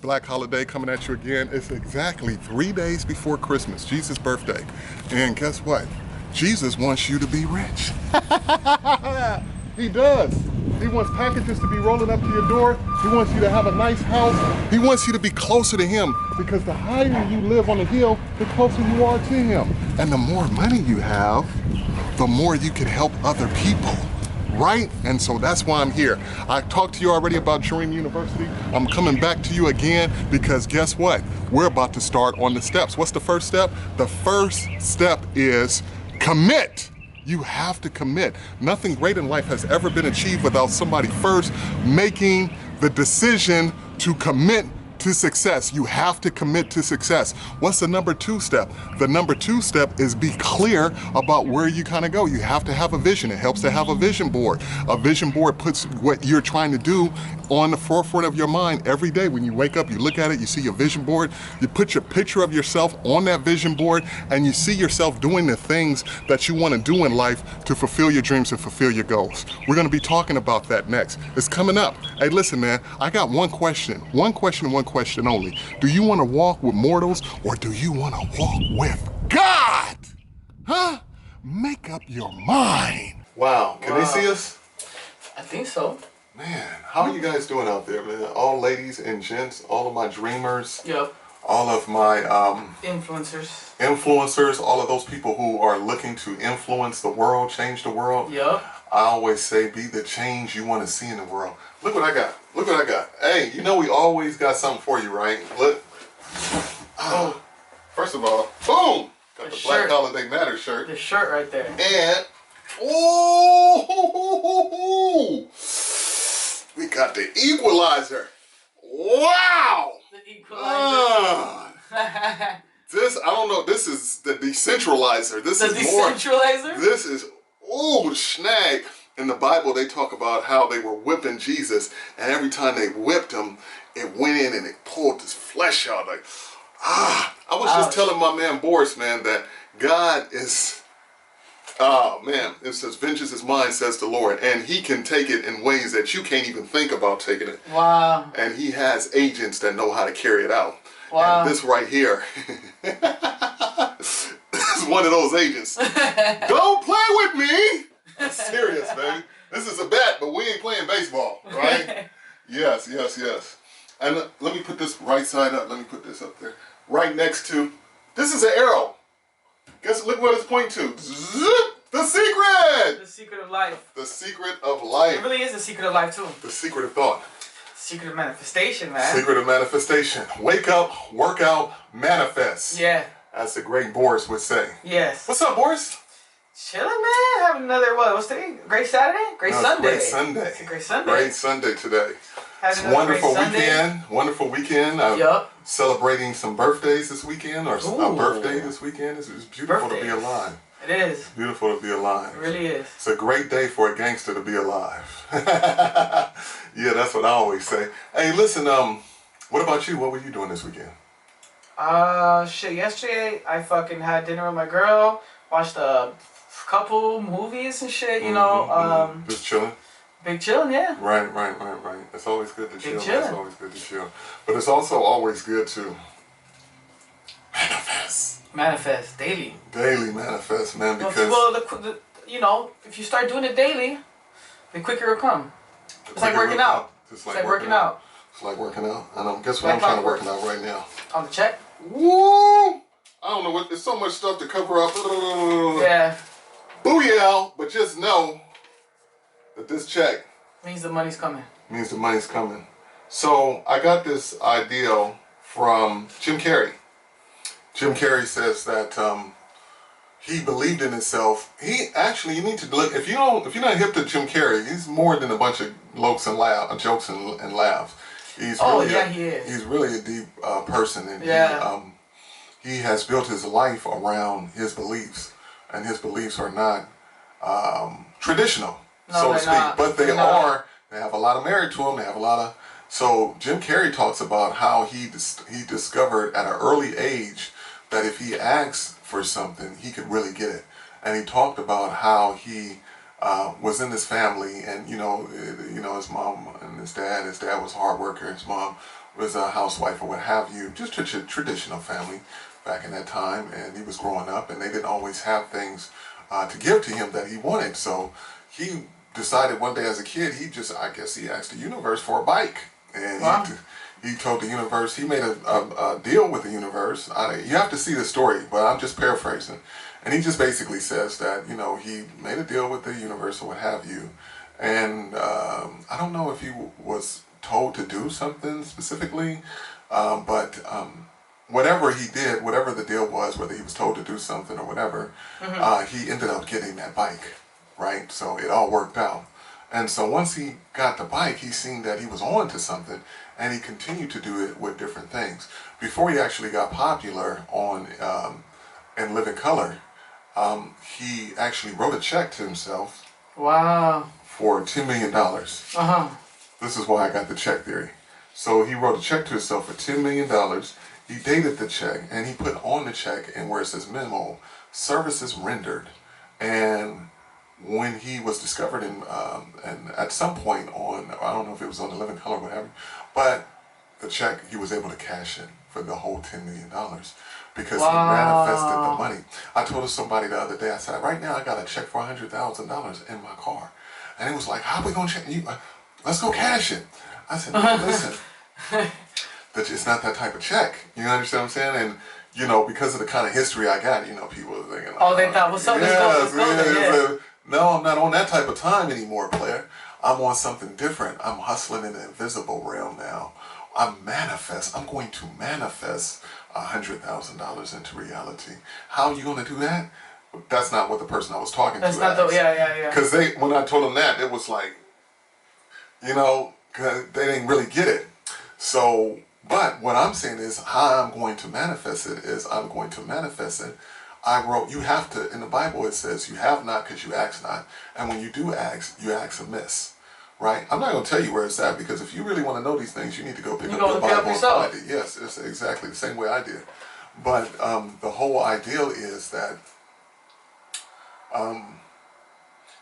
Black holiday coming at you again. It's exactly 3 days before Christmas, Jesus' birthday. And guess what? Jesus wants you to be rich. He does. He wants packages to be rolling up to your door. He wants you to have a nice house. He wants you to be closer to him, because the higher you live on the hill, the closer you are to him. And the more money you have, the more you can help other people. Right? And so that's why I'm here. I talked to you already about Dream University. I'm coming back to you again because guess what? We're about to start on the steps. What's the first step? The first step is commit. You have to commit. Nothing great in life has ever been achieved without somebody first making the decision to commit to success. You have to commit to success. What's the number 2 step? The number 2 step is be clear about where you kind of go. You have to have a vision. It helps to have a vision board. A vision board puts what you're trying to do on the forefront of your mind every day. When you wake up, you look at it, you see your vision board, you put your picture of yourself on that vision board, and you see yourself doing the things that you want to do in life to fulfill your dreams and fulfill your goals. We're going to be talking about that next. It's coming up. Hey, listen, man, I got one question and one question only. Do you want to walk with mortals or do you want to walk with God? Huh? Make up your mind. Wow, can they see us? I think so. Man, how are you guys doing out there, man? All ladies and gents, all of my dreamers. Yep. All of my influencers, all of those people who are looking to influence the world, change the world. Yep. I always say, be the change you want to see in the world. Look what I got. Look what I got. Hey, you know we always got something for you, right? Look. Oh. First of all, boom! Got the Black Holiday Matters shirt. The shirt right there. And, oh, we got the equalizer. Wow! The equalizer. This, I don't know, this is the decentralizer. This is more. Decentralizer? This is, oh, snag. In the Bible, they talk about how they were whipping Jesus, and every time they whipped him, it went in and it pulled his flesh out. Like, I was just telling my man Boris, man, that God is, oh man, it says, vengeance is mine, says the Lord, and he can take it in ways that you can't even think about taking it. Wow. And he has agents that know how to carry it out. Wow. And this right here is one of those agents. Don't play with me. I'm serious, baby. This is a bet, but we ain't playing baseball, right? Yes, yes, yes. And let me put this right side up. Let me put this up there. Right next to, this is an arrow. Guess, look what it's pointing to. The secret! The secret of life. The secret of life. It really is the secret of life, too. The secret of thought. Secret of manifestation, man. Secret of manifestation. Wake up, work out, manifest. Yeah. As the great Boris would say. Yes. What's up, Boris? Chilling, man. Having another, what's today? Great Saturday? Great Sunday. Great Sunday. It's a great Sunday. Great Sunday today. Having It's a wonderful weekend. Wonderful weekend. I'm celebrating some birthdays this weekend, or a birthday this weekend. It's beautiful to be alive. It is. It's beautiful to be alive. It really is. It's a great day for a gangster to be alive. Yeah, that's what I always say. Hey, listen, what about you? What were you doing this weekend? Shit, yesterday I fucking had dinner with my girl, watched a couple movies and shit, you know. Just chilling? Big chilling, yeah. Right. It's always good to chill. Chillin'. It's always good to chill. But it's also always good to manifest. Manifest daily. Daily manifest, man, because... Well, you know, if you start doing it daily, the quicker it'll come. It's like working out. It's like working out. It's like working out. And guess what I'm trying to work out right now? On the check? Woo! I don't know what, there's so much stuff to cover up. Yeah. Booyah! But just know that this check means the money's coming. Means the money's coming. So I got this idea from Jim Carrey. Jim Carrey says that he believed in himself. He actually, you need to look, if you're not hip to Jim Carrey, he's more than a bunch of jokes and laughs. He's he is. He's really a deep person, and he has built his life around his beliefs, and his beliefs are not traditional, so to speak, but they are. They have a lot of merit to them. They have a lot of. So Jim Carrey talks about how he discovered at an early age that if he asked for something, he could really get it. And he talked about how he was in this family, and you know his mom and his dad. His dad was a hard worker. His mom was a housewife or what have you, just a traditional family back in that time, and he was growing up, and they didn't always have things to give to him that he wanted. So he decided one day as a kid, I guess he asked the universe for a bike, and Wow. he told the universe, he made a deal with the universe. You have to see the story, but I'm just paraphrasing. And he just basically says that, you know, he made a deal with the universe or what have you. And I don't know if he was told to do something specifically, but whatever he did, whatever the deal was, whether he was told to do something or whatever, he ended up getting that bike, right? So it all worked out. And so once he got the bike, he seen that he was on to something, and he continued to do it with different things. Before he actually got popular on in Living Color, he actually wrote a check to himself. Wow. For $10 million. This is why I got the check theory. So he wrote a check to himself for $10 million. He dated the check, and he put on the check, and where it says memo, services rendered. And when he was discovered and at some point on, I don't know if it was on the Living Color or whatever, but the check, he was able to cash in for the whole $10 million because he manifested the money. I told somebody the other day, I said, right now I got a check for $100,000 in my car. And he was like, how are we going to check you? Let's go cash it. I said, no, listen, it's not that type of check. You understand what I'm saying? And, you know, because of the kind of history I got, you know, people are thinking, oh, they thought, what's up? Let's go. No, I'm not on that type of time anymore, player. I'm on something different. I'm hustling in the invisible realm now. I'm going to manifest $100,000 into reality. How are you going to do that? That's not what the person I was talking to asked. That's not yeah. Because when I told them that, it was like, you know, cause they didn't really get it. So, but what I'm saying is how I'm going to manifest it is I'm going to manifest it. You have to, in the Bible it says, you have not because you ask not. And when you do ask, you ask amiss. Right? I'm not going to tell you where it's at, because if you really want to know these things, you need to go pick up your Bible and find it. Yes, it's exactly the same way I did. But the whole ideal is that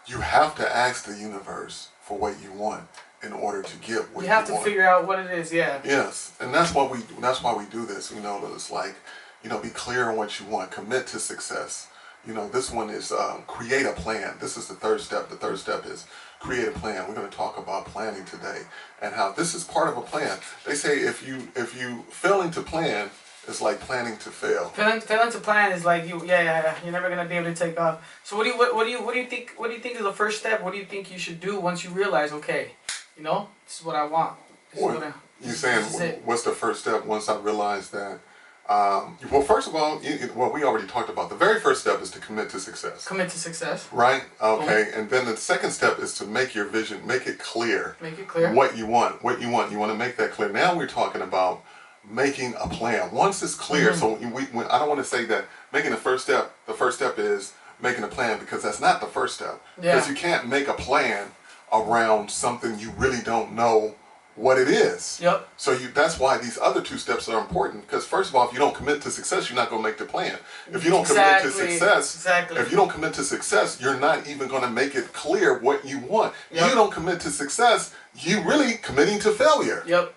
you have to ask the universe for what you want in order to get what you want. You have to figure out what it is, yeah. Yes, and that's why we do this. You know, it's like, you know, be clear on what you want, commit to success. You know, this one is create a plan. This is the third step. The third step is create a plan. We're going to talk about planning today and how this is part of a plan. They say if you failing to plan, it's like planning to fail. Failing to plan is like you're never gonna be able to take off. So what do you think is the first step? What do you think you should do once you realize, okay, you know, this is what I want. You're saying what's the first step once I realize that? Well, first of all, we already talked about. The very first step is to commit to success. Commit to success. Right? Okay. And then the second step is to make your vision, make it clear. Make it clear. What you want. You want to make that clear. Now we're talking about making a plan. Once it's clear, so I don't want to say that making the first step is making a plan, because that's not the first step. Because you can't make a plan around something you really don't know what it is. Yep. So that's why these other two steps are important, because first of all, if you don't commit to success, you're not going to make the plan. If you don't commit to success, if you don't commit to success, you're not even going to make it clear what you want. You don't commit to success, you really committing to failure. Yep.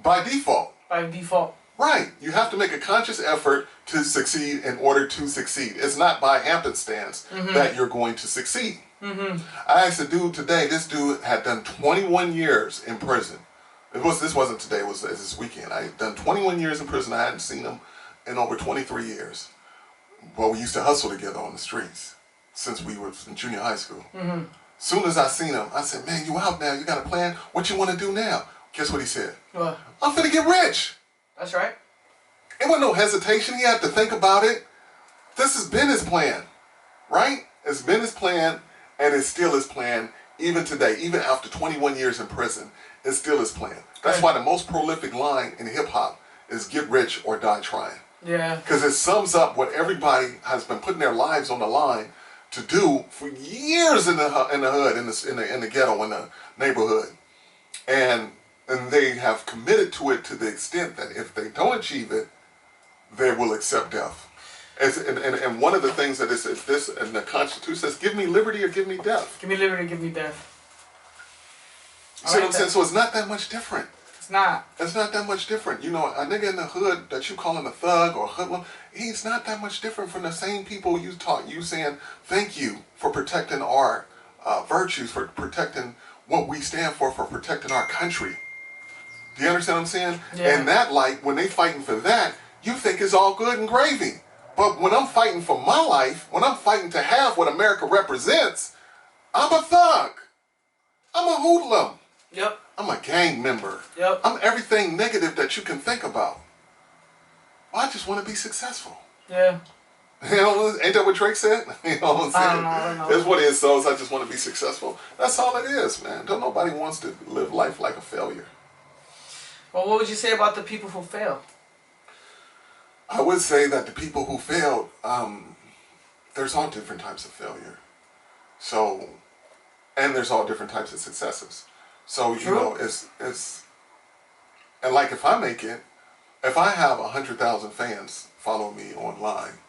By default. By default. Right. You have to make a conscious effort to succeed in order to succeed. It's not by happenstance that you're going to succeed. I asked a dude today, this dude had done 21 years in prison. This wasn't today, it was this weekend. I had done 21 years in prison. I hadn't seen him in over 23 years. Well, we used to hustle together on the streets since we were in junior high school. Soon as I seen him, I said, man, you out now, you got a plan? What you want to do now? Guess what he said? What? I'm finna get rich. That's right. It wasn't no hesitation. He had to think about it. This has been his plan, right? It's been his plan, and it's still his plan even today. Even after 21 years in prison, it's still his plan. That's why the most prolific line in hip-hop is get rich or die trying. Yeah. Because it sums up what everybody has been putting their lives on the line to do for years in the hood, in the ghetto, in the neighborhood. And they have committed to it to the extent that if they don't achieve it, they will accept death. And one of the things that is this, and the Constitution says, give me liberty or give me death. Give me liberty, give me death. See what I'm saying? So it's not that much different. It's not. It's not that much different. You know, a nigga in the hood that you calling a thug or a hoodlum, he's not that much different from the same people you taught you saying, thank you for protecting our virtues, for protecting what we stand for protecting our country. Do you understand what I'm saying? Yeah. And that, like, when they fighting for that, you think it's all good and gravy. But when I'm fighting for my life, when I'm fighting to have what America represents, I'm a thug. I'm a hoodlum. Yep. I'm a gang member. Yep. I'm everything negative that you can think about. Well, I just want to be successful. Yeah. You know, ain't that what Drake said? You know what I'm saying? I don't know. That's what it is, so I just want to be successful. That's all it is, man. Don't nobody wants to live life like a failure. Well, what would you say about the people who fail? I would say that the people who failed, there's all different types of failure. So, and there's all different types of successes. So, True. you know, it's, and like if I make it, if I have 100,000 fans follow me online,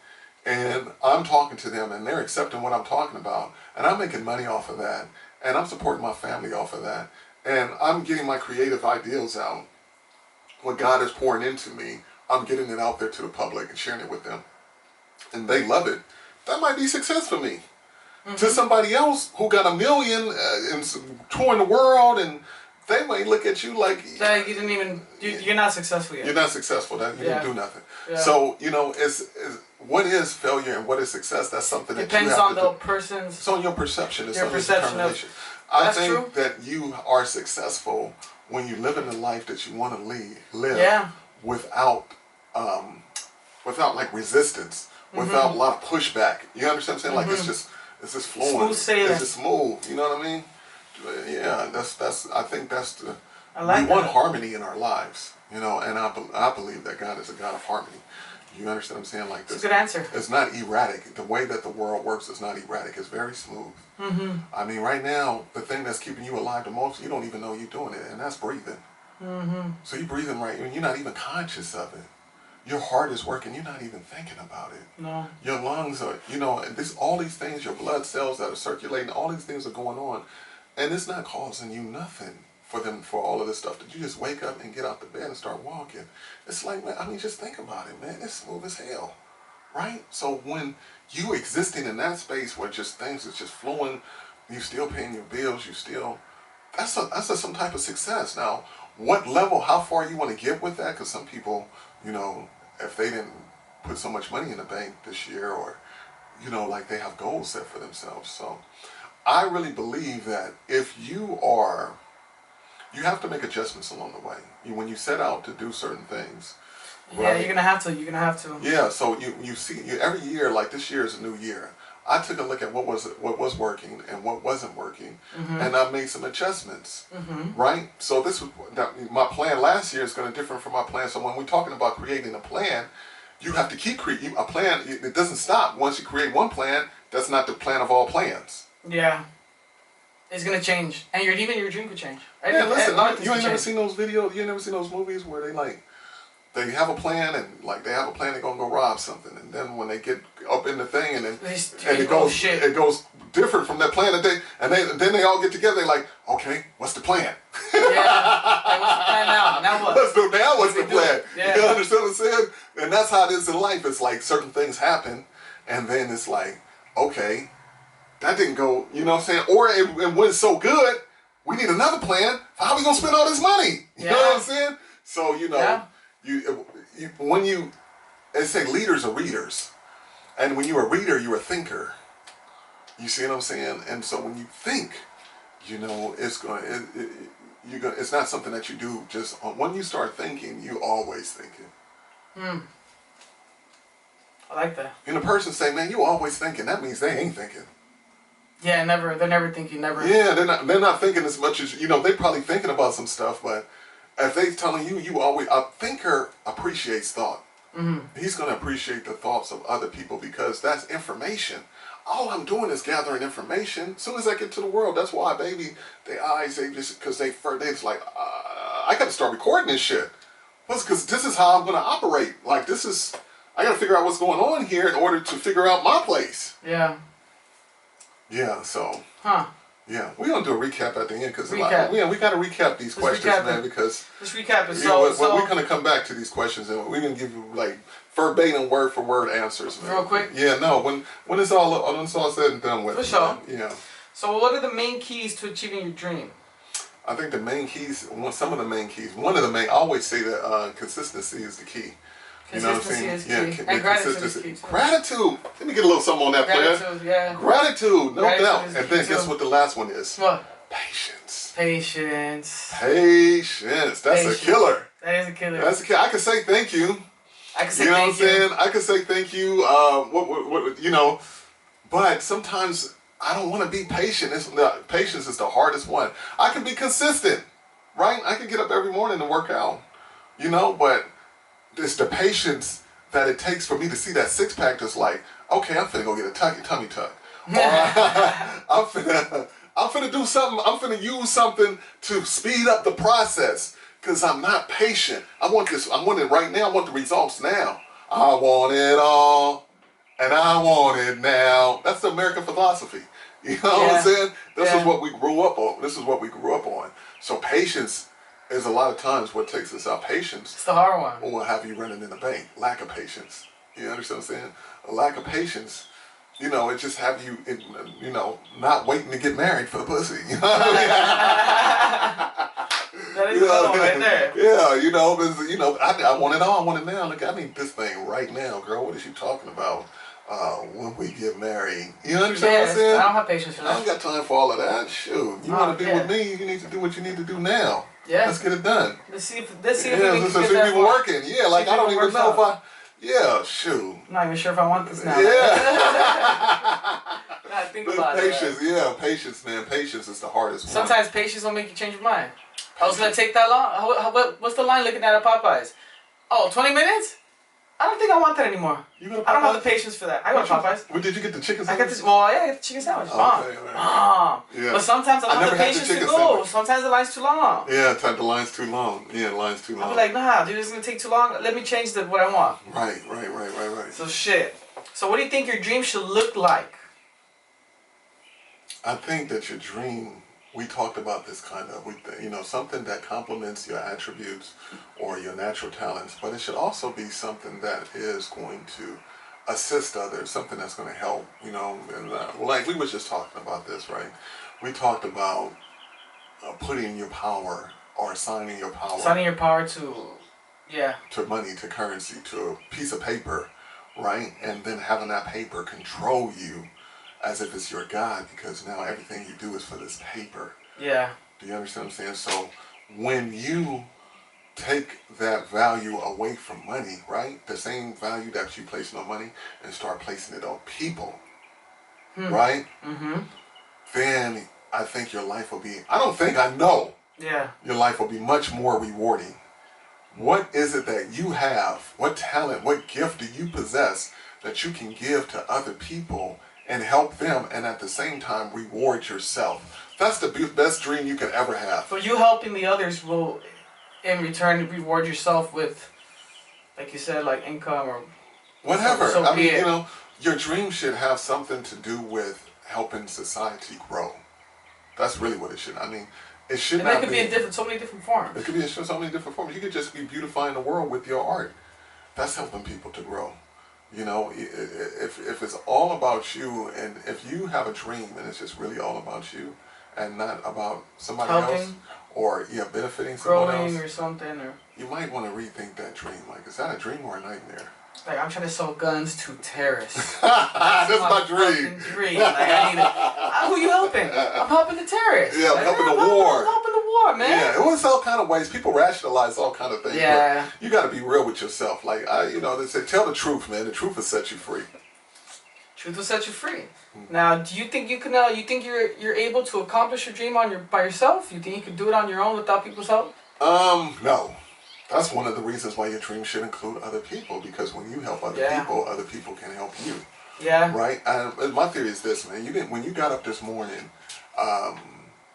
and I'm talking to them and they're accepting what I'm talking about, and I'm making money off of that, and I'm supporting my family off of that, and I'm getting my creative ideals out, what God is pouring into me, I'm getting it out there to the public and sharing it with them, and they love it, that might be success for me. Mm-hmm. To somebody else who got 1 million and touring the world, and they might look at you like you didn't even. You're not successful yet. You're not successful. You didn't do nothing. Yeah. So you know, it's what is failure and what is success. That's something that depends you have on to the do. person's. It's on your perception. It's your on perception your determination. I that's think true. that you are successful when you live in the life that you want to live. Yeah. Without like resistance, without a lot of pushback. You understand what I'm saying? Like it's just flowing. Smooth sailing. It's just smooth. You know what I mean? Yeah, that's. I think that's the. I like we want that. harmony in our lives, you know, and I believe that God is a God of harmony. You understand what I'm saying? Like this. It's a good answer. It's not erratic. The way that the world works is not erratic. It's very smooth. Mm-hmm. I mean, right now, the thing that's keeping you alive the most, you don't even know you're doing it, and that's breathing. Mm-hmm. So you're breathing right, and you're not even conscious of it. Your heart is working. You're not even thinking about it. No. Your lungs are, you know, all these things, your blood cells that are circulating, all these things are going on, and it's not causing you nothing for all of this stuff. That you just wake up and get out the bed and start walking. It's like, man, I mean, just think about it, man. It's smooth as hell, right? So when you existing in that space where just things is just flowing, you still paying your bills, you still, that's some type of success. Now, what level, how far you want to get with that? Because some people, you know, if they didn't put so much money in the bank this year, or, you know, like they have goals set for themselves. So I really believe that if you have to make adjustments along the way. When you set out to do certain things. Yeah, right? You're gonna have to. Yeah, so you see every year, like this year is a new year. I took a look at what was working and what wasn't working, and I made some adjustments. Right. So my plan last year is going to differ from my plan. So when we're talking about creating a plan, you have to keep creating a plan. It doesn't stop once you create one plan. That's not the plan of all plans. Yeah. It's gonna change, and your dream could change. Yeah, listen, you ain't never seen those videos. You ain't never seen those movies where they have a plan, and like they have a plan, they're gonna go rob something, and then when they get up in the thing, and it goes different from that plan, then they all get together. They're like, okay, what's the plan? Yeah, hey, what's the plan now? Now what? What's the plan? Yeah. You understand what I'm saying? And that's how it is in life. It's like certain things happen, and then it's like, okay. That didn't go, you know what I'm saying? Or it went so good, we need another plan for how we going to spend all this money. You know what I'm saying? So, you know, they say leaders are readers. And when you're a reader, you're a thinker. You see what I'm saying? And so when you think, you know, it's not something that you do just, when you start thinking, you always thinking. I like that. And a person say, man, you always thinking, that means they ain't thinking. Yeah, never. They're never thinking. Never. Yeah, they're not thinking as much as, you know. They're probably thinking about some stuff, but if they telling you always, a thinker appreciates thought. He's gonna appreciate the thoughts of other people because that's information. All I'm doing is gathering information. As soon as I get to the world, that's why, baby, their eyes, they just because they just like, I got to start recording this shit. Because this is how I'm gonna operate. Like I got to figure out what's going on here in order to figure out my place. Yeah. Yeah, so. Huh. Yeah, we're gonna do a recap at the end because we got to recap these questions, man. Because let's recap it. We're gonna come back to these questions and we're gonna give you like verbatim, word for word answers, man. Real quick. Yeah, no. When it's all said and done with. For sure. Yeah. So, what are the main keys to achieving your dream? I think the main keys. Some of the main keys. One of the main. I always say that consistency is the key. You know what I'm saying? And gratitude is key. Gratitude. Let me get a little something on that, player. Gratitude, yeah. Gratitude, no doubt. And then too. guess what the last one is? What? Patience. Patience. Patience. That's a killer. That is a killer. That's a killer. I can say thank you. I can say you know thank what I'm saying? I can say thank you. You know, but sometimes I don't want to be patient. Patience is the hardest one. I can be consistent, right? I can get up every morning and work out, you know, but it's the patience that it takes for me to see that six pack that's like, okay, I'm finna go get a tummy tuck. Or I'm finna do something, I'm finna use something to speed up the process because I'm not patient. I want it right now, I want the results now. I want it all and I want it now. That's the American philosophy. You know what I'm saying? This is what we grew up on. This is what we grew up on. So patience is a lot of times what takes us out. Patience. It's the hard one. Or have you running in the bank. Lack of patience. You understand what I'm saying? A lack of patience, you know, it just have you, you know, not waiting to get married for the pussy. You know what I mean? That is the one right there. Yeah, you know, I want it all. I want it now. Look, I need this thing right now, girl. What is you talking about? When we get married. You understand what I'm saying? I don't have patience for that. I don't got time for all of that. Shoot. You want to be with me, you need to do what you need to do now. Yeah. Let's get it done. Let's see if we can working. Yeah, like I don't even know if I... Yeah, shoot. I'm not even sure if I want this now. Yeah. Think about patience, it. yeah, patience, man. Patience is the hardest one. Sometimes patience will make you change your mind. I was going to take that long. What's the line looking at Popeyes? Oh, 20 minutes? I don't think I want that anymore. I don't have the patience for that. I go to Popeyes. What did you get, the chicken sandwich? I get the chicken sandwich. Okay, yeah. But sometimes I don't have the patience to go. Sandwich. Sometimes the line's too long. Yeah, the line's too long. Yeah, the line's too long. I'll be like, nah, dude, it's going to take too long. Let me change what I want. Right. So shit. So what do you think your dream should look like? I think that your dream, we talked about this kind of, you know, something that complements your attributes or your natural talents, but it should also be something that is going to assist others, something that's going to help, you know, and like we were just talking about this, right? We talked about putting your power or assigning your power. Assigning your power to, to money, to currency, to a piece of paper, right? And then having that paper control you as if it's your God, because now everything you do is for this paper. Yeah. Do you understand what I'm saying? So when you take that value away from money, right? The same value that you place on money and start placing it on people, right? Mm-hmm. Then I think your life will be, I know your life will be much more rewarding. What is it that you have? What talent, what gift do you possess that you can give to other people and help them and at the same time reward yourself? That's the best dream you can ever have. So you helping the others will in return reward yourself with, like you said, like income or whatever. I mean, you know, your dream should have something to do with helping society grow. That's really what it should. I mean, it should not be. And that could be in so many different forms. It could be in so many different forms. You could just be beautifying the world with your art. That's helping people to grow. You know, if it's all about you, and if you have a dream and it's just really all about you and not about somebody else or benefiting someone else, or something, or you might want to rethink that dream. Like, is that a dream or a nightmare? Like, I'm trying to sell guns to terrorists. That's my dream. Like, I need who you helping? I'm helping the terrorists. Yeah, I'm helping the war. I'm helping the war, man. Yeah, it was all kind of ways. People rationalize all kind of things. Yeah. But you got to be real with yourself. Like, you know, they say, tell the truth, man. The truth will set you free. Truth will set you free. Now, do you think you can? You think you're able to accomplish your dream by yourself? You think you can do it on your own without people's help? No. That's one of the reasons why your dream should include other people, because when you help other people can help you. Yeah. Right? My theory is this, man. When you got up this morning,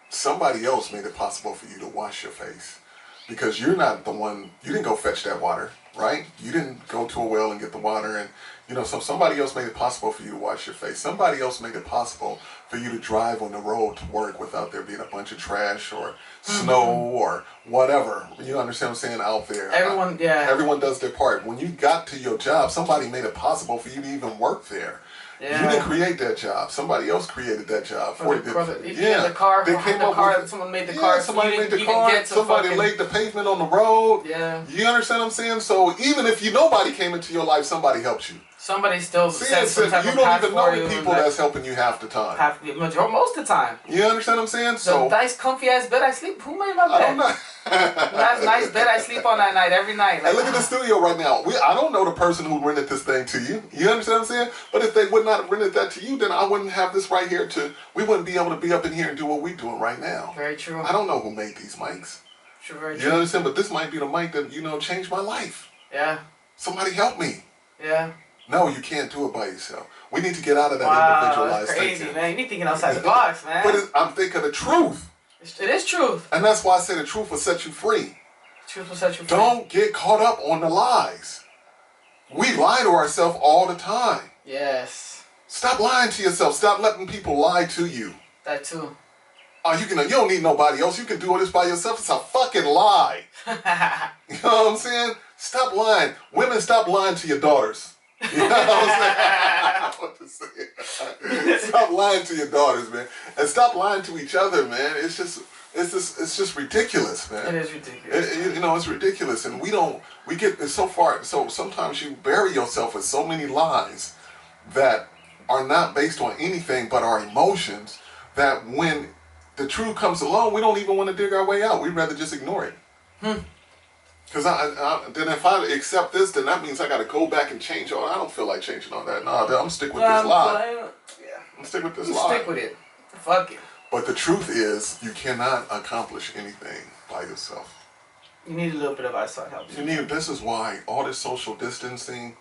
somebody else made it possible for you to wash your face. Because you're not the one, you didn't go fetch that water, right? You didn't go to a well and get the water and You know, so somebody else made it possible for you to wash your face. Somebody else made it possible for you to drive on the road to work without there being a bunch of trash or snow or whatever. You understand what I'm saying? Out there. Everyone does their part. When you got to your job, somebody made it possible for you to even work there. Yeah. You didn't create that job. Somebody else created that job for you. The car. They came up with someone made the car. Somebody made the car. Somebody laid the pavement on the road. Yeah. You understand what I'm saying? So even if nobody came into your life, somebody helped you. Somebody still sends some type you of don't even know the people that's helping you half the time. Most of the time. You understand what I'm saying? So nice, comfy ass bed I sleep. Who made my bed? I don't know. That's nice bed I sleep on that night every night. Like, and look at the studio right now. I don't know the person who rented this thing to you. You understand what I'm saying? But if they would not have rented that to you, then I wouldn't have this right here we wouldn't be able to be up in here and do what we're doing right now. Very true. I don't know who made these mics. True, very you true. Understand? But this might be the mic that, changed my life. Yeah. Somebody help me. Yeah. No, you can't do it by yourself. We need to get out of that individualized thinking. That's crazy, man. You need thinking outside the box, box, man. But I'm thinking the truth. It is truth. And that's why I say the truth will set you free. Truth will set you free. Don't get caught up on the lies. We lie to ourselves all the time. Yes. Stop lying to yourself. Stop letting people lie to you. That too. You don't need nobody else. You can do all this by yourself. It's a fucking lie. You know what I'm saying? Stop lying. Women, stop lying to your daughters. You know what I'm saying? Stop lying to your daughters, man. And stop lying to each other, man. It's just ridiculous, man. It is ridiculous. It's ridiculous. And we get so far, so sometimes you bury yourself with so many lies that are not based on anything but our emotions, that when the truth comes along, we don't even want to dig our way out. We'd rather just ignore it. Because then if I accept this, then that means I got to go back and change all. I don't feel like changing all that. No, I'm going to stick with this lie. I'm stick with this lie. Stick with it. Fuck it. But the truth is, you cannot accomplish anything by yourself. You need a little bit of outside help. This is why all this social distancing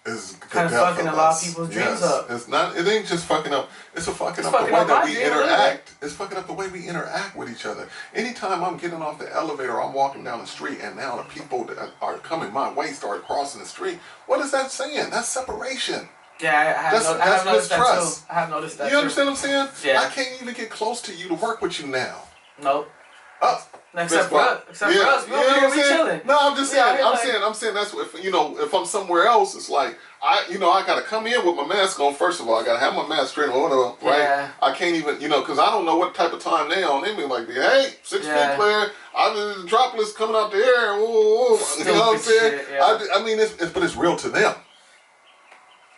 is kind of fucking a lot of people's dreams up. It ain't just fucking up. It's fucking up the way that we interact. It's fucking up the way we interact with each other. Anytime I'm getting off the elevator, I'm walking down the street, and now the people that are coming my way start crossing the street. What is that saying? That's separation. Yeah, I have noticed that too. I have noticed that. You understand what I'm saying? Yeah. I can't even get close to you to work with you now. Nope. Except for us. We chilling. No, I'm just saying. I'm saying that's if I'm somewhere else, it's like I gotta come in with my mask on. First of all, I gotta have my mask straight on, right? Yeah. I can't even, because I don't know what type of time they on. They be like, hey, 6 feet clear. The droplets coming out the air. Whoa. You know what I'm saying? Shit, yeah. But it's real to them.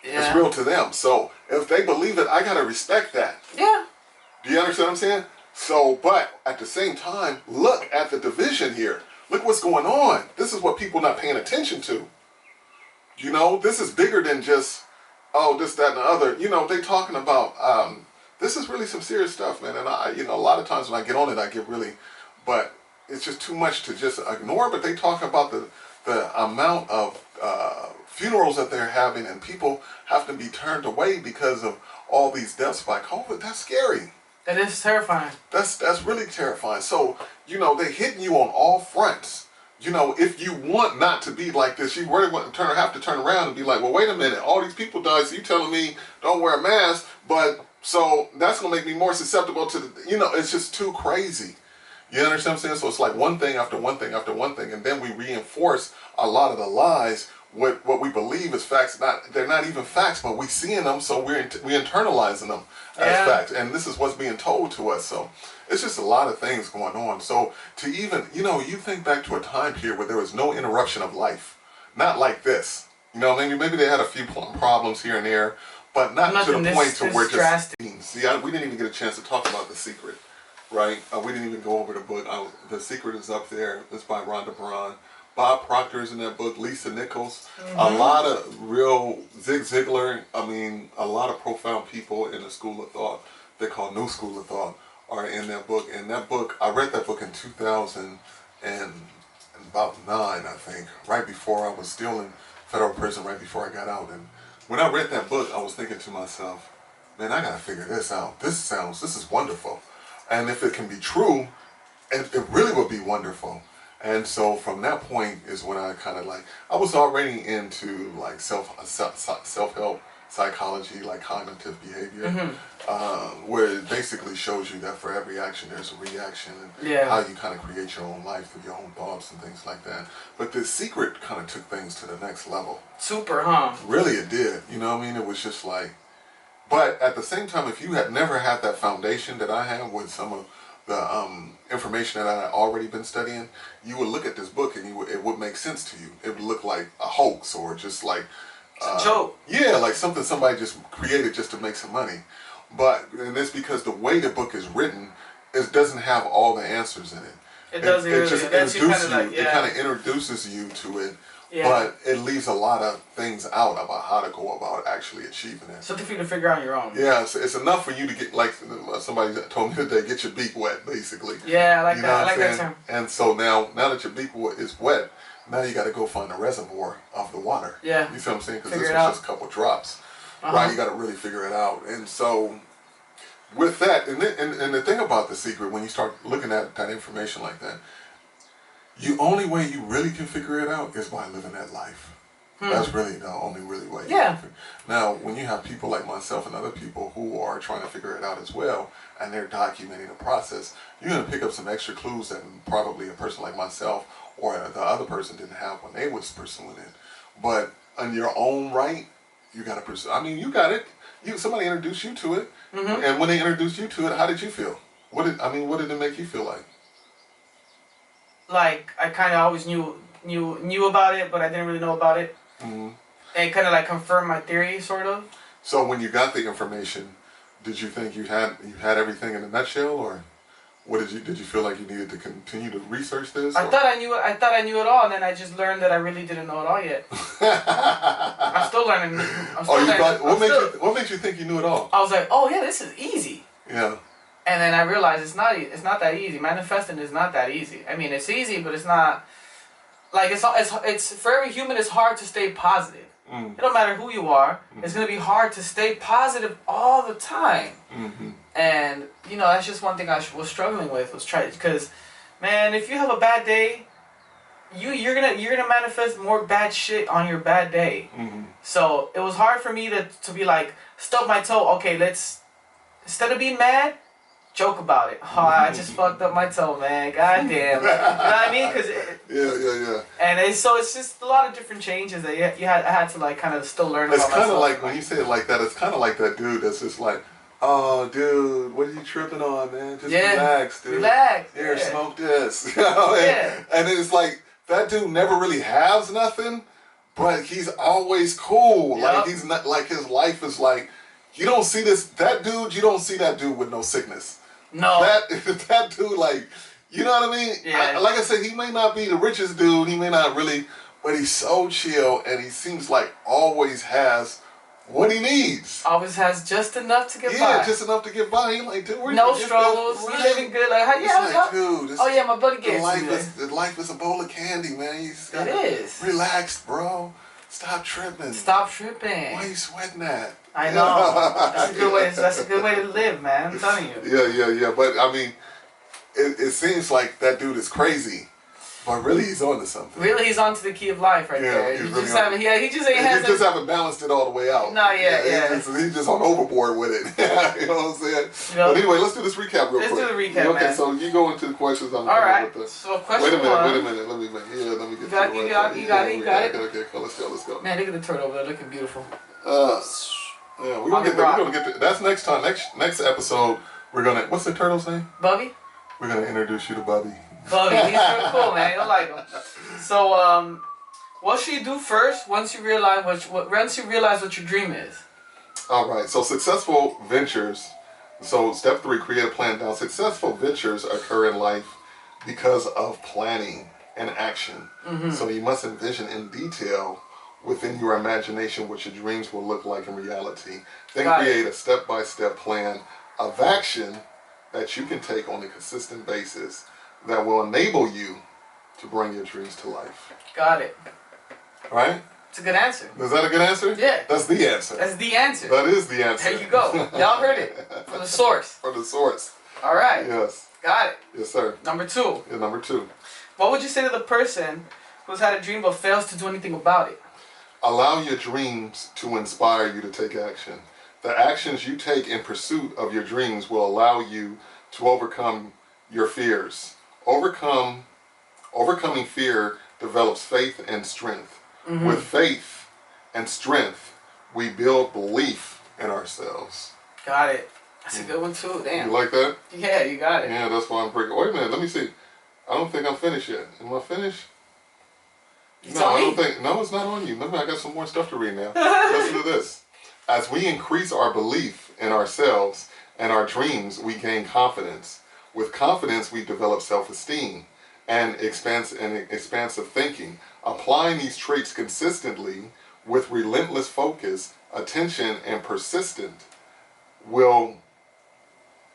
Yeah. It's real to them. So if they believe it, I gotta respect that. Yeah. Do you understand what I'm saying? So, but at the same time, look at the division here. Look what's going on. This is what people not paying attention to. This is bigger than just, this, that, and the other. They talking about, this is really some serious stuff, man. And a lot of times when I get on it, I get really, but it's just too much to just ignore. But they talk about the amount of funerals that they're having, and people have to be turned away because of all these deaths by COVID. That's scary. That is terrifying. That's really terrifying. So, they're hitting you on all fronts. If you want not to be like this, you really have to turn around and be like, well, wait a minute, all these people died, so you telling me don't wear a mask, but so that's going to make me more susceptible to it's just too crazy. You understand what I'm saying? So it's like one thing after one thing after one thing, and then we reinforce a lot of the lies. What we believe is facts, they're not even facts, but we seeing them, so we internalizing them as facts, and this is what's being told to us. So it's just a lot of things going on. So to even, you think back to a time period where there was no interruption of life, not like this. Maybe they had a few problems here and there, but not to the point to where just. See, we didn't even get a chance to talk about The Secret, right? We didn't even go over the book. The Secret is up there. It's by Rhonda Byrne. Bob Proctor's in that book, Lisa Nichols, a lot of real Zig Ziglar, a lot of profound people in the school of thought, they call New School of Thought, are in that book. And that book, I read that book in 2009, I think, right before I was still in federal prison, right before I got out. And when I read that book, I was thinking to myself, man, I gotta figure this out. This is wonderful. And if it can be true, it really would be wonderful. And so from that point is when I kind of like, I was already into like self-help psychology, like cognitive behavior, where it basically shows you that for every action there's a reaction, and how you kind of create your own life through your own thoughts and things like that. But The Secret kind of took things to the next level. Super, huh? Really, it did. You know what I mean? It was just like, but at the same time, if you had never had that foundation that I have with some of the information that I had already been studying, you would look at this book and it would make sense to you. It would look like a hoax or just like a joke. Yeah, like something somebody just created just to make some money. And it's because the way the book is written, it doesn't have all the answers in it. It doesn't really. Just introduces you. It kind of introduces you to it. Yeah. But it leaves a lot of things out about how to go about actually achieving it. Something for you to figure out on your own. Yeah, so it's enough for you to get, like somebody told me today, get your beak wet, basically. Yeah, I like that. I like that term. And so now that your beak is wet, now you got to go find a reservoir of the water. Yeah. You feel what I'm saying? Because this was just a couple drops. Right? You got to really figure it out. And so with that, and the thing about The Secret, when you start looking at that information like that, the only way you really can figure it out is by living that life. That's really the only really way. Yeah. Now, when you have people like myself and other people who are trying to figure it out as well, and they're documenting the process, you're going to pick up some extra clues that probably a person like myself or the other person didn't have when they was pursuing it. But on your own right, you got to pursue. I mean, you got it. Somebody introduced you to it, and when they introduced you to it, how did you feel? What did it make you feel like? Like I kind of always knew about it, but I didn't really know about it. And kind of like confirmed my theory, sort of. So when you got the information, did you think you had everything in a nutshell, or did you feel like you needed to continue to research this? I thought I knew it all, and then I just learned that I really didn't know it all yet. I'm still learning. What makes you think you knew it all? I was like, oh yeah, this is easy. Yeah. And then I realized it's not that easy. Manifesting is not that easy. I mean, it's easy, but it's not. Like it's for every human, it's hard to stay positive. It don't matter who you are. It's gonna be hard to stay positive all the time. And that's just one thing I was struggling with, because, man, if you have a bad day, you're gonna manifest more bad shit on your bad day. So it was hard for me to be like, stub my toe. Okay, instead of being mad, joke about it. Oh, I just fucked up my toe, man. God damn. You know what I mean? Yeah. And it's just a lot of different changes that I had to like kind of still learn about myself. It's kind of like, when you say it like that, it's kind of like that dude that's just like, oh, dude, what are you tripping on, man? Just relax, dude. Relax. Here, smoke this. And it's like, that dude never really has nothing, but he's always cool. Yep. Like, he's not, like, his life is like, you don't see you don't see that dude with no sickness. No. That dude, like, you know what I mean? Yeah. Like I said, he may not be the richest dude, he may not really, but he's so chill, and he seems like always has what he needs. Always has just enough to get by. Yeah, just enough to get by. He's like, dude, no struggles. Right? You living good. Like, dude, oh yeah, my buddy gave the life is a bowl of candy, man. It is. Relax, bro. Stop tripping. Stop tripping. Why are you sweating that? I know. That's a good way. That's a good way to live, man. I'm telling you. Yeah. But I mean, it seems like that dude is crazy, but really he's on to something. Really, he's on to the key of life right there. He just haven't balanced it all the way out. No, yeah. He's just on overboard with it. You know what I'm saying? But anyway, let's do this recap real quick. Let's do the recap, okay, man. so you go into the questions. All right. So question one. Wait a minute. Let me get you got it. Okay, cool. Let's go. Man, look at the turtle over there, looking beautiful. Yeah, we're gonna get. That's next time. Next episode, we're gonna. What's the turtle's name? Bubby. We're gonna introduce you to Bubby. Bubby, he's really cool, man. You'll like him. So, what should you do first once you realize what your dream is? All right. So successful ventures. So step 3: create a plan. Now, successful ventures occur in life because of planning and action. So you must envision in detail within your imagination what your dreams will look like in reality. Then create a step-by-step plan of action that you can take on a consistent basis that will enable you to bring your dreams to life. Got it. Right? It's a good answer. Is that a good answer? Yeah. That's the answer. That's the answer. That is the answer. There you go. Y'all heard it. From the source. From the source. All right. Yes. Got it. Yes, sir. Number 2. Yeah, number 2. What would you say to the person who's had a dream but fails to do anything about it? Allow your dreams to inspire you to take action. The actions you take in pursuit of your dreams will allow you to overcome your fears. Overcoming fear develops faith and strength. With faith and strength, we build belief in ourselves. Got it. That's a good one too. Damn. You like that? Yeah, you got it. Yeah, that's why I'm breaking. Wait a minute, let me see. I don't think I'm finished yet. Am I finished? It's No, on I me. don't think. No, it's not on you. Remember, I got some more stuff to read now. Listen to this. As we increase our belief in ourselves and our dreams, we gain confidence. With confidence, we develop self-esteem and expansive thinking. Applying these traits consistently with relentless focus, attention, and persistent will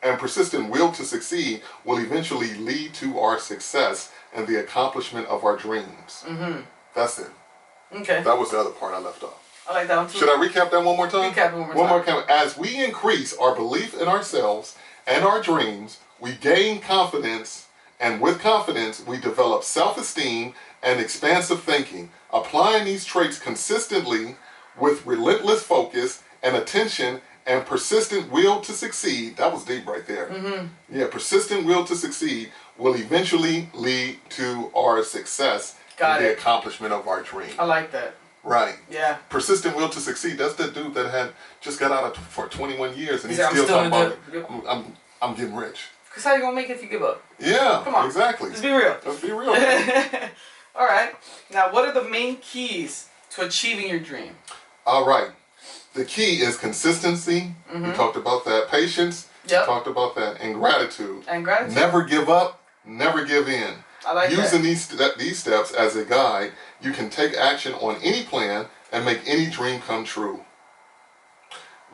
to succeed will eventually lead to our success and the accomplishment of our dreams. That's it. Okay. That was the other part I left off. I like that one too. Should I recap that one more time? Recap it one more time. As we increase our belief in ourselves and our dreams, we gain confidence, and with confidence, we develop self-esteem and expansive thinking. Applying these traits consistently with relentless focus and attention and persistent will to succeed, that was deep right there. Yeah, persistent will to succeed will eventually lead to our success and the accomplishment of our dream. I like that. Right. Yeah. Persistent will to succeed. That's the dude that had just got out for 21 years and he's I'm still talking about Yep. I'm getting rich. Because how you going to make it if you give up? Yeah, Come on. exactly. Let's be real. Let's be real. All right. Now, what are the main keys to achieving your dream? All right. The key is consistency. We talked about that. Patience. Yep. We talked about that. And gratitude. And gratitude. Never give up. Never give in. I like Using that. these steps as a guide, you can take action on any plan and make any dream come true.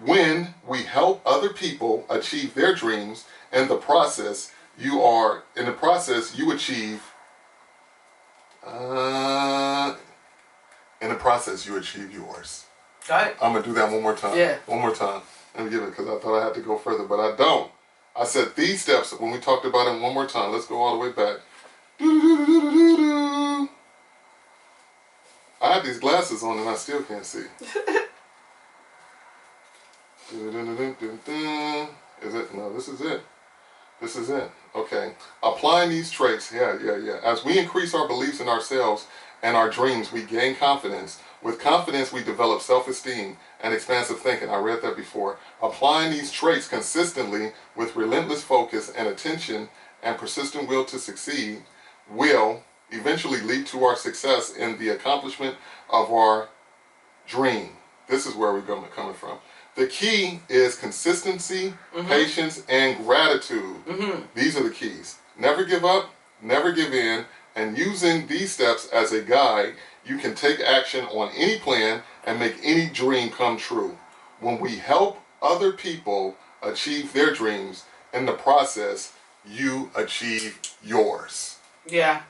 When we help other people achieve their dreams, in the process you achieve yours. Got it. I'm gonna do that one more time. Yeah. One more time. Let me give it because I thought I had to go further, but I don't. I said these steps when we talked about it one more time. Let's go all the way back. I have these glasses on and I still can't see. Is it? No, this is it. This is it. Okay. Applying these traits. Yeah. As we increase our beliefs in ourselves and our dreams, we gain confidence. With confidence, we develop self-esteem and expansive thinking. I read that before. Applying these traits consistently with relentless focus and attention and persistent will to succeed will eventually lead to our success in the accomplishment of our dream. This is where we're coming from. The key is consistency, patience, and gratitude. These are the keys. Never give up, never give in, and using these steps as a guide, you can take action on any plan and make any dream come true. When we help other people achieve their dreams, in the process, you achieve yours. Yeah.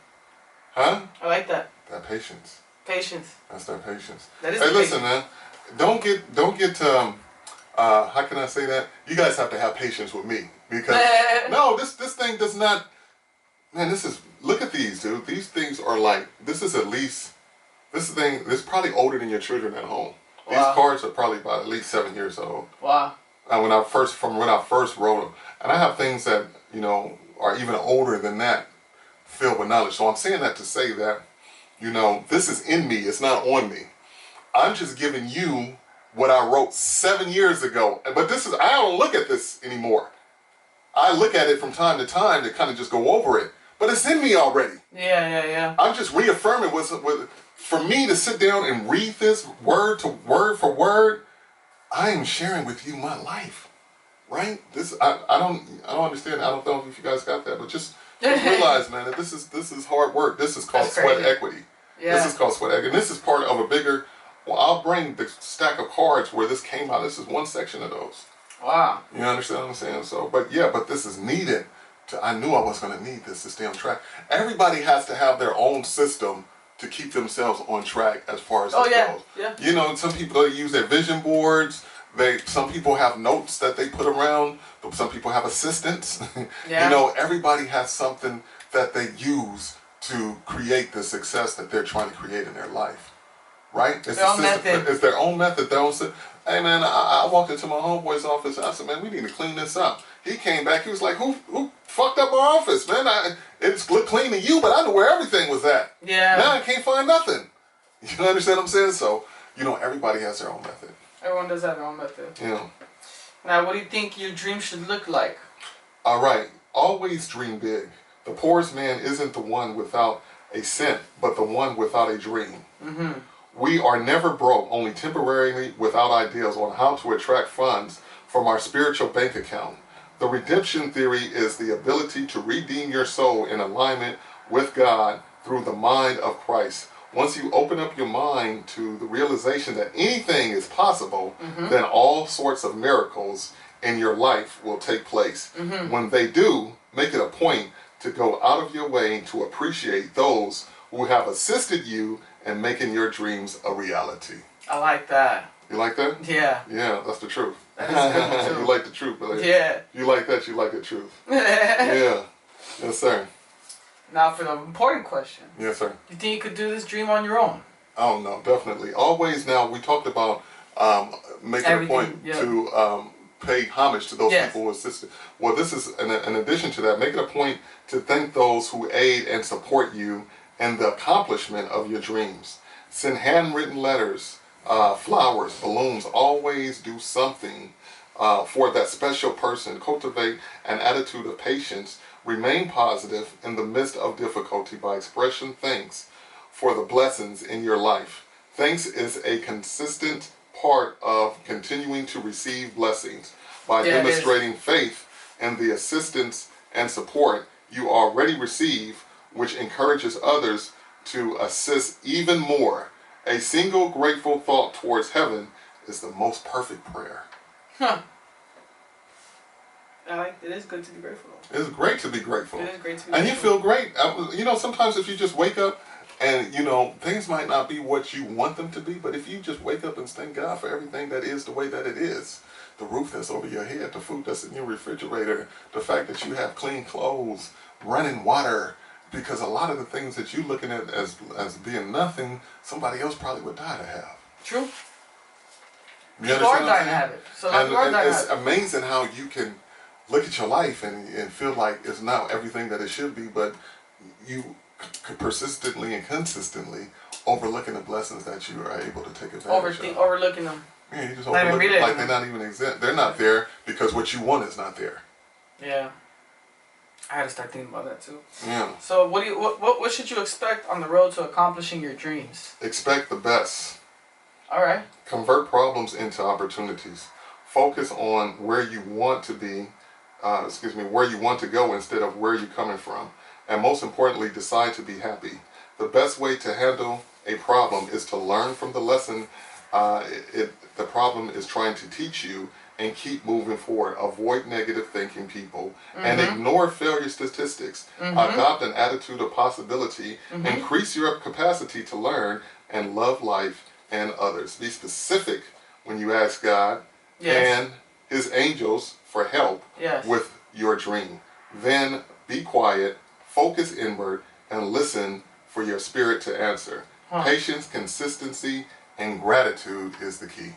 Huh? I like that. That patience. Patience. That's their patience. That is hey, the listen, patience. man. Don't get how can I say that? You guys have to have patience with me because no, this thing does not. Man, look at these, dude. These things are like this is probably older than your children at home. These cards are probably about at least 7 years old. Wow. And when I first wrote them, and I have things that are even older than that, filled with knowledge. So I'm saying that to say that this is in me. It's not on me. I'm just giving you what I wrote 7 years ago. But I don't look at this anymore. I look at it from time to time to kind of just go over it. But it's in me already. Yeah. I'm just reaffirming for me to sit down and read this word for word. I am sharing with you my life, right? I don't understand. I don't know if you guys got that, but just realize, man, that this is hard work. This is called sweat equity. Yeah. This is called sweat equity. And this is part of a bigger. Well, I'll bring the stack of cards where this came out. This is one section of those. Wow. You understand what I'm saying? So, but this is needed. I knew I was going to need this to stay on track. Everybody has to have their own system to keep themselves on track as far as this goes. Yeah. Some people use their vision boards. Some people have notes that they put around. Some people have assistants. Yeah. Everybody has something that they use to create the success that they're trying to create in their life. Right? It's their own method. It's their own method, their own system. Hey man, I walked into my homeboy's office and I said, man, we need to clean this up. He came back, he was like, who fucked up our office, man? It's clean to you, but I know where everything was at. Yeah. Now I can't find nothing. You understand what I'm saying? So, everybody has their own method. Everyone does have their own method. Yeah. Now, what do you think your dream should look like? All right. Always dream big. The poorest man isn't the one without a cent, but the one without a dream. Mm-hmm. We are never broke, only temporarily without ideas on how to attract funds from our spiritual bank account. The redemption theory is the ability to redeem your soul in alignment with God through the mind of Christ. Once you open up your mind to the realization that anything is possible, then all sorts of miracles in your life will take place. When they do, make it a point to go out of your way to appreciate those who have assisted you in making your dreams a reality. I like that. You like that? Yeah. Yeah, that's the truth. That is good too. You like the truth, but yeah. You like that, you like the truth. Yeah. Yes, sir. Now for the important question. Yes, sir. Do you think you could do this dream on your own? Oh, no, definitely. Always now, we talked about making a point to pay homage to those people who assisted. Well, this is, in addition to that, make it a point to thank those who aid and support you in the accomplishment of your dreams. Send handwritten letters, flowers, balloons. Always do something for that special person. Cultivate an attitude of patience. Remain positive in the midst of difficulty by expressing thanks for the blessings in your life. Thanks is a consistent part of continuing to receive blessings by demonstrating faith in the assistance and support you already receive, which encourages others to assist even more. A single grateful thought towards heaven is the most perfect prayer. Huh. It is good to be grateful. It's great to be grateful. It is great to be grateful. And you feel great. Sometimes if you just wake up and, things might not be what you want them to be, but if you just wake up and thank God for everything that is the way that it is, the roof that's over your head, the food that's in your refrigerator, the fact that you have clean clothes, running water, because a lot of the things that you're looking at as being nothing, somebody else probably would die to have. True. You are dying to have it. So it's amazing how you can look at your life and feel like it's not everything that it should be, but you persistently and consistently overlooking the blessings that you are able to take advantage of. Overlooking them. Yeah, you just overlook them like they're not even exempt. They're not there because what you want is not there. Yeah. I had to start thinking about that too. Yeah. So what should you expect on the road to accomplishing your dreams? Expect the best. All right. Convert problems into opportunities. Focus on where you want to be, where you want to go instead of where you're coming from. And most importantly, decide to be happy. The best way to handle a problem is to learn from the lesson the problem is trying to teach you and keep moving forward. Avoid negative thinking people and ignore failure statistics. Adopt an attitude of possibility. Increase your capacity to learn and love life and others. Be specific when you ask God and His angels for help with your dream. Then be quiet, focus inward, and listen for your spirit to answer. Patience, consistency, and gratitude is the key.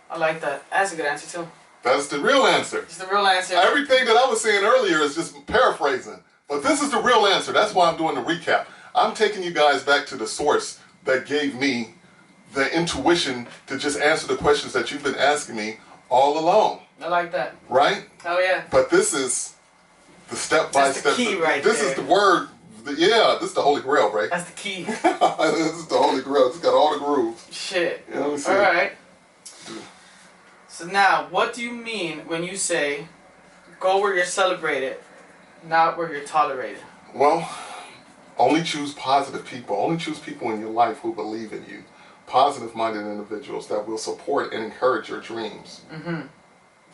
I like that. That's a good answer too. That's the real answer. It's the real answer. Everything that I was saying earlier is just paraphrasing. But this is the real answer. That's why I'm doing the recap. I'm taking you guys back to the source that gave me the intuition to just answer the questions that you've been asking me all along. I like that. Right? Oh yeah. But this is the step-by-step. That's the key right This there. is the word. This is the Holy Grail, right? That's the key. This is the Holy Grail. It's got all the grooves. Shit. You know what I'm All saying? right. So now, what do you mean when you say, go where you're celebrated, not where you're tolerated? Well, only choose positive people. Only choose people in your life who believe in you. Positive-minded individuals that will support and encourage your dreams.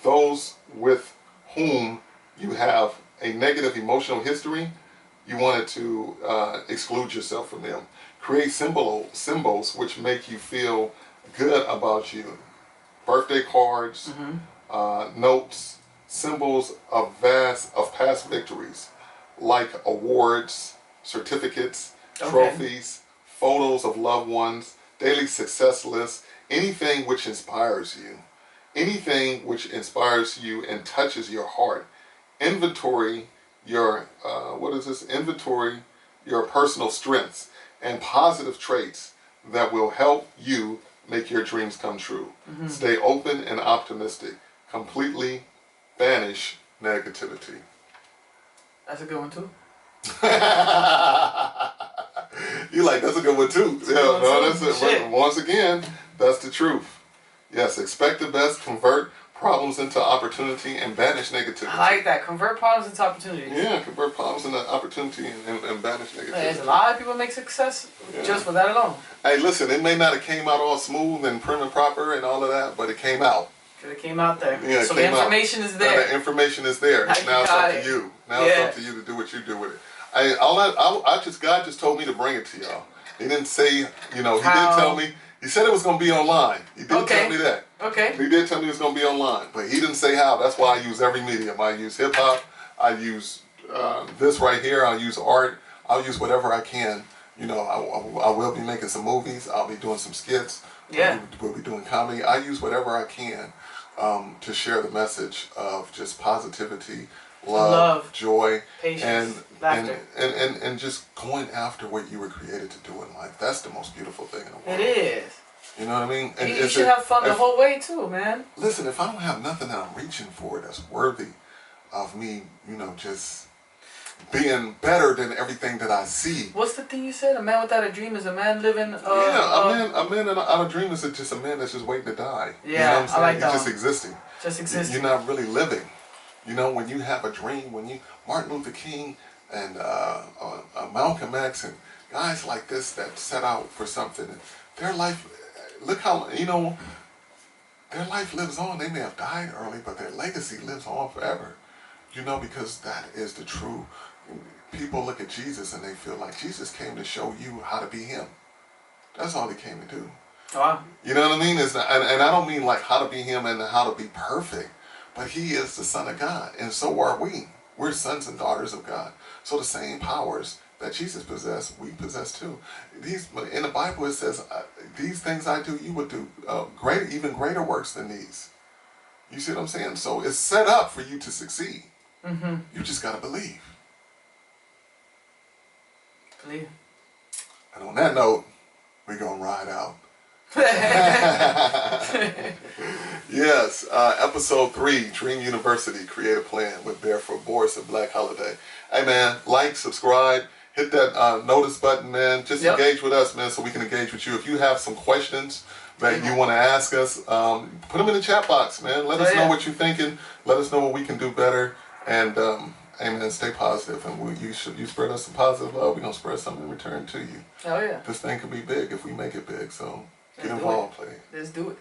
Those with whom you have a negative emotional history, you wanted to exclude yourself from them. Create symbols which make you feel good about you. Birthday cards, notes, symbols of past victories, like awards, certificates, trophies, photos of loved ones, daily success lists, anything which inspires you. Anything which inspires you and touches your heart. Inventory your, Inventory your personal strengths and positive traits that will help you make your dreams come true. Stay open and optimistic. Completely banish negativity. That's a good one too. You like, that's a good one too. That's it. Once again, that's the truth. Yes, expect the best, convert problems into opportunity, and banish negativity. I like that. Convert problems into opportunities. Yeah, convert problems into opportunity and banish negativity. There's a lot of people make success just for that alone. Hey, listen, it may not have came out all smooth and prim and proper and all of that, but it came out. It came out there. Yeah, so the information is there. The information is there. Now it's up to you. Now it's up to you to do what you do with it. God just told me to bring it to y'all. He didn't say, He didn't tell me. He said it was going to be online. He did tell me that. Okay. He did tell me it was going to be online, but he didn't say how. That's why I use every medium. I use hip hop. I use this right here. I'll use art. I'll use whatever I can. I will be making some movies. I'll be doing some skits. Yeah. We'll be doing comedy. I use whatever I can to share the message of just positivity, love, joy, patience, laughter, and just going after what you were created to do in life. That's the most beautiful thing in the world. It is. You know what I mean? And you should have fun the whole way too, man. Listen, if I don't have nothing that I'm reaching for that's worthy of me, just being better than everything that I see. What's the thing you said? A man without a dream is a man living. A man without a dream is just a man that's just waiting to die. Yeah, you know what I'm saying? I like that. He's just existing. Just existing. You're not really living. When you have a dream, Martin Luther King and Malcolm X and guys like this that set out for something, their life. Look how, their life lives on. They may have died early, but their legacy lives on forever. Because that is the true. People look at Jesus and they feel like Jesus came to show you how to be him. That's all he came to do. Wow. You know what I mean? And I don't mean like how to be him and how to be perfect, but he is the Son of God, and so are we. We're sons and daughters of God. So the same powers that Jesus possessed, we possess too. In the Bible it says, these things I do, you would do even greater works than these. You see what I'm saying? So it's set up for you to succeed. You just got to believe. Believe. And on that note, we're going to ride out. Yes, episode 3, Dream University, Create a Plan with Barefoot, Boris, and Blaque Holiday. Hey man, like, subscribe, hit that notice button, man. Just engage with us, man, so we can engage with you. If you have some questions that you want to ask us, put them in the chat box, man. Let us know what you're thinking. Let us know what we can do better. And hey man, stay positive, and you spread us some positive love. We're gonna spread something in return to you. Oh yeah. This thing could be big if we make it big. So get involved, play. Let's do it.